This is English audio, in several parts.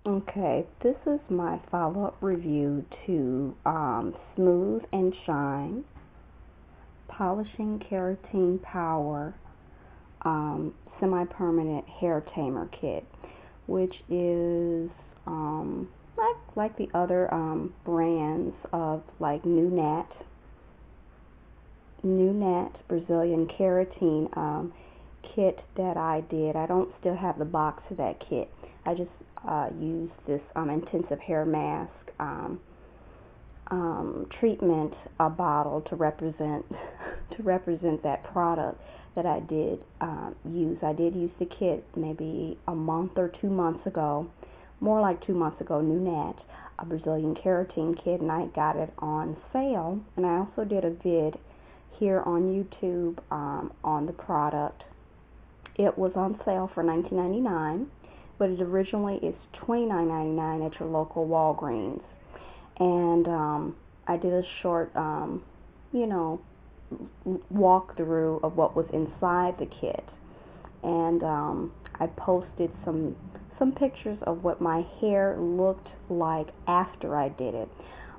Okay, this is my follow-up review to Smooth and Shine Polishing Keratin Power Semi-Permanent Hair Tamer Kit, which is like the other brands of like New Nat Brazilian Keratin kit that I did. I don't still have the box of that kit. I just used this intensive hair mask treatment bottle to represent to represent that product that I did use. I did use the kit maybe a month or 2 months ago, more like 2 months ago. New Nat, a Brazilian keratin kit, and I got it on sale. And I also did a vid here on YouTube on the product. It was on sale for $19.99, but it originally is $29.99 at your local Walgreens. And I did a short, you know, walkthrough of what was inside the kit, and I posted some pictures of what my hair looked like after I did it.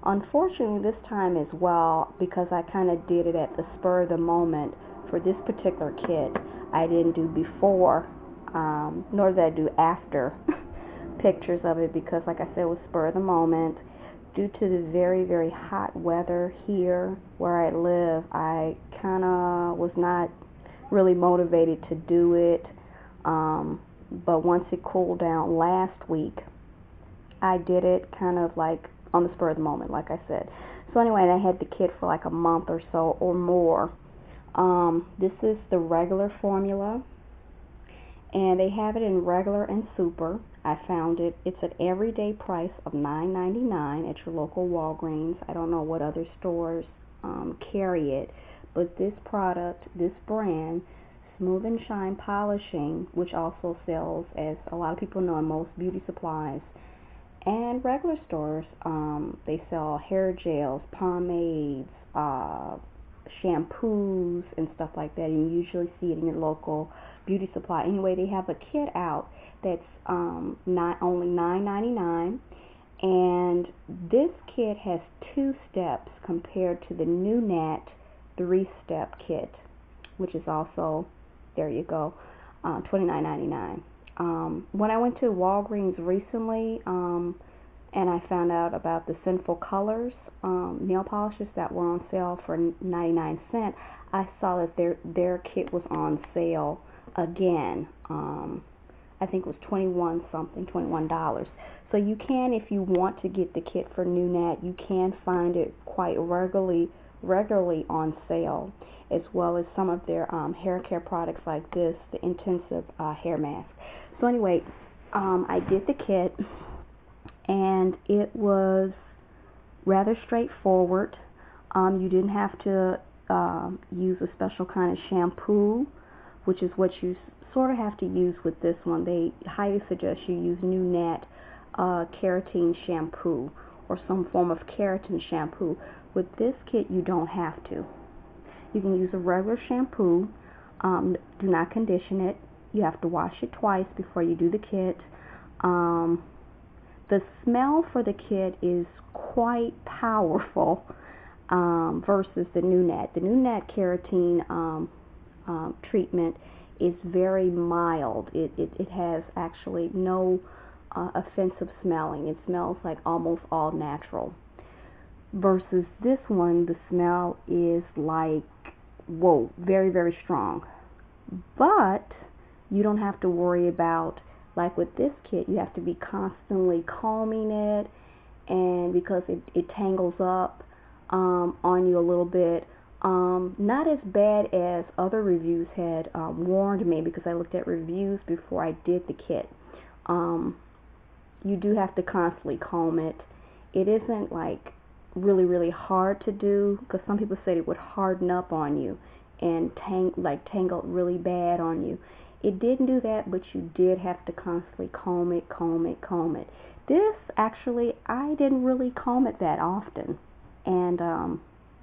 Unfortunately, this time as well, because I kind of did it at the spur of the moment for this particular kit, I didn't do before, nor did I do after pictures of it because, like I said, it was spur of the moment. Due to the very, very hot weather here where I live, I kind of was not really motivated to do it. But once it cooled down last week, I did it kind of like on the spur of the moment, like I said. So anyway, I had the kit for like a month or so or more. This is the regular formula, and they have it in regular and super. I found it. It's an everyday price of $9.99 at your local Walgreens. I don't know what other stores carry it, but this product, this brand, Smooth and Shine Polishing, which also sells, as a lot of people know, in most beauty supplies and regular stores, they sell hair gels, pomades, shampoos, and stuff like that. And you usually see it in your local beauty supply. Anyway, they have a kit out that's not only $9.99, and this kit has 2 steps compared to the New Nat 3-step kit, which is also, there you go, $29.99. When I went to Walgreens recently, and I found out about the Sinful Colors nail polishes that were on sale for 99¢, I saw that their kit was on sale again. I think it was 21 something, $21. So you can, if you want to get the kit for New Nat, you can find it quite regularly on sale, as well as some of their hair care products like this, the intensive hair mask. So anyway, I did the kit, and it was rather straightforward. You didn't have to use a special kind of shampoo, which is what you sort of have to use with this one. They highly suggest you use New Nat keratin shampoo or some form of keratin shampoo. With this kit, you don't have to. You can use a regular shampoo. Do not condition it. You have to wash it twice before you do the kit. The smell for the kit is quite powerful versus the New Nat. The New Nat keratin treatment is very mild. It has actually no offensive smelling. It smells like almost all natural. Versus this one, the smell is like, whoa, very, very strong. But you don't have to worry about, like with this kit, you have to be constantly combing it, and because it tangles up on you a little bit. Not as bad as other reviews had warned me, because I looked at reviews before I did the kit. You do have to constantly comb it. It isn't like really, really hard to do, because some people said it would harden up on you and tangle really bad on you. It didn't do that, but you did have to constantly comb it. This, actually, I didn't really comb it that often, and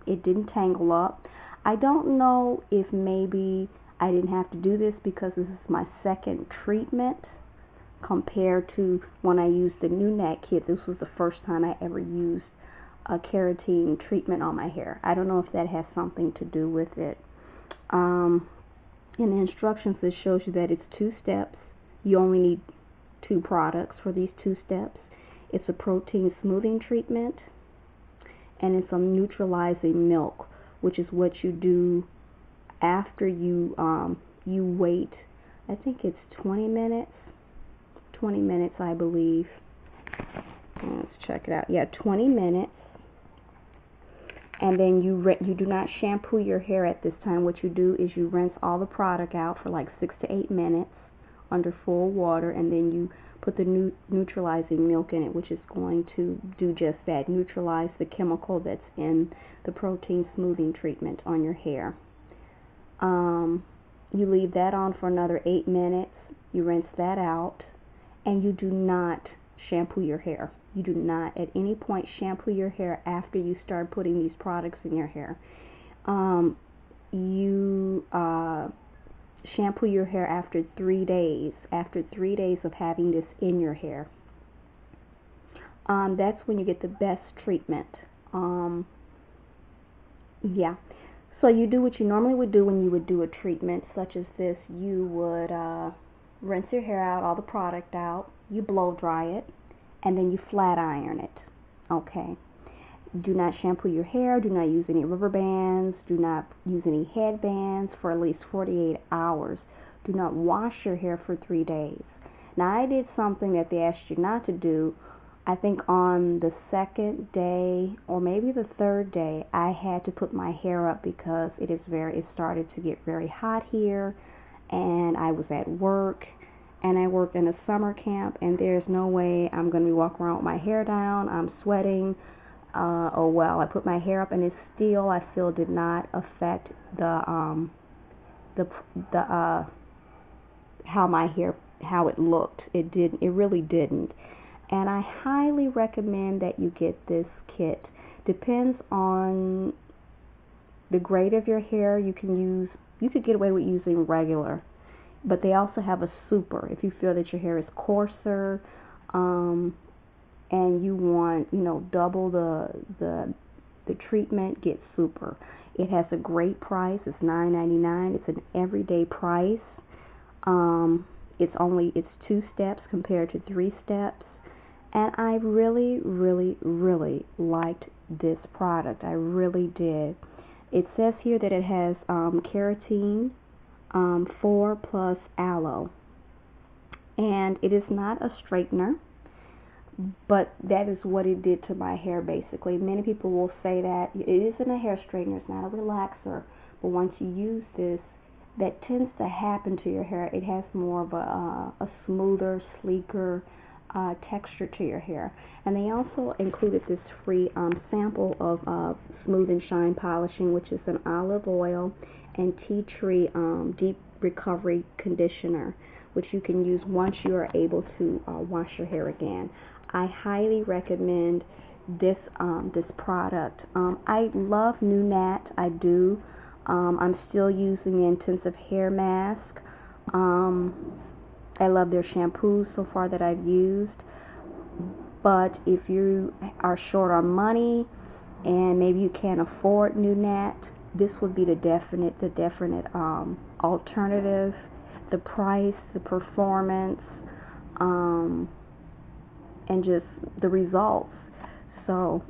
it didn't tangle up. I don't know if maybe I didn't have to do this because this is my second treatment compared to when I used the NuNat kit. This was the first time I ever used a keratin treatment on my hair. I don't know if that has something to do with it. In the instructions, it shows you that it's 2 steps. You only need 2 products for these 2 steps. It's a protein smoothing treatment, and it's a neutralizing milk, which is what you do after you wait. I think it's 20 minutes. 20 minutes, I believe. Let's check it out. Yeah, 20 minutes. And then you do not shampoo your hair at this time. What you do is you rinse all the product out for like 6 to 8 minutes under full water, and then you put the neutralizing milk in it, which is going to do just that, neutralize the chemical that's in the protein smoothing treatment on your hair. You leave that on for another 8 minutes. You rinse that out, and you do not shampoo your hair. You do not at any point shampoo your hair after you start putting these products in your hair. You shampoo your hair after 3 days. After 3 days of having this in your hair, that's when you get the best treatment. Yeah. So you do what you normally would do when you would do a treatment such as this. You would rinse your hair out, all the product out. You blow dry it, and then you flat iron it. Okay. Do not shampoo your hair. Do not use any rubber bands. Do not use any headbands for at least 48 hours. Do not wash your hair for 3 days. Now, I did something that they asked you not to do. I think on the 2nd day or maybe the 3rd day, I had to put my hair up because it started to get very hot here, and I was at work. And I worked in a summer camp, and there's no way I'm going to be walking around with my hair down. I'm sweating. I put my hair up, and it still, I feel, did not affect how it looked. It really didn't. And I highly recommend that you get this kit. Depends on the grade of your hair. You could get away with using regular, but they also have a super. If you feel that your hair is coarser, and you want, double the treatment, get super. It has a great price. It's $9.99. It's an everyday price. It's 2 steps compared to 3 steps. And I really, really, really liked this product. I really did. It says here that it has keratin 4 plus aloe. And it is not a straightener, but that is what it did to my hair basically. Many people will say that it isn't a hair straightener, it's not a relaxer, but once you use this, that tends to happen to your hair. It has more of a smoother, sleeker texture to your hair. And they also included this free sample of Smooth and Shine Polishing, which is an olive oil and tea tree deep recovery conditioner, which you can use once you are able to wash your hair again. I highly recommend this product. I love NuNat. I do. I'm still using the Intensive Hair Mask. I love their shampoos so far that I've used. But if you are short on money and maybe you can't afford NuNat, this would be the definite alternative. The price, the performance, and just the results. So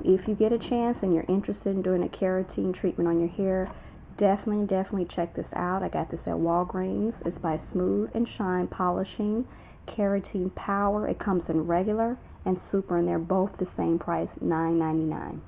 if you get a chance and you're interested in doing a keratin treatment on your hair, definitely check this out. I got this at Walgreens. It's by Smooth and Shine Polishing Keratin Power. It comes in regular and super, and they're both the same price, $9.99.